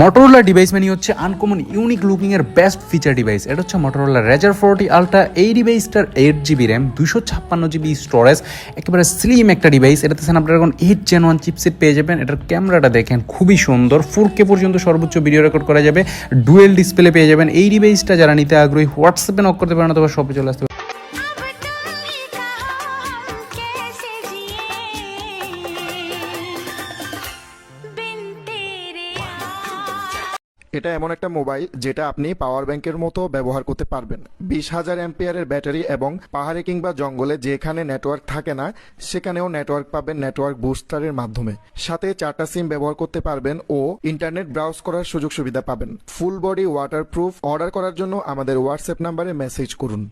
Motorola device মানে হচ্ছে uncommon unique looking এর বেস্ট ফিচার ডিভাইস। এটা হচ্ছে Motorola Razr 40 Ultra। এই ডিভাইসটার 8GB র্যাম, 256GB স্টোরেজ, একেবারে স্লিম একটা ডিভাইস। এটাতে স্ন্যাপড্রাগন 8 Gen 1 চিপসেট পেয়ে যাবেন। এটার ক্যামেরাটা দেখেন খুবই সুন্দর, 4K পর্যন্ত সর্বোচ্চ ভিডিও রেকর্ড করা যাবে, ডুয়েল ডিসপ্লে পেয়ে যাবেন। এই ডিভাইসটা যারা নিতে আগ্রহী হোয়াটসঅ্যাপে নক করতে পারেন অথবা শপে চলে আসতে পারেন। এটা এমন একটা মোবাইল যেটা আপনি পাওয়ার ব্যাংকের মতো ব্যবহার করতে পারবেন। 20,000 অ্যাম্পিয়ারের ব্যাটারি এবং পাহাড়ে কিংবা জঙ্গলে যেখানে নেটওয়ার্ক থাকে না সেখানেও নেটওয়ার্ক পাবেন নেটওয়ার্ক বুস্টারের মাধ্যমে। সাথে 4টা সিম ব্যবহার করতে পারবেন ও ইন্টারনেট ব্রাউজ করার সুযোগ সুবিধা পাবেন। Full body waterproof. অর্ডার করার জন্য আমাদের হোয়াটসঅ্যাপ নাম্বারে মেসেজ করুন।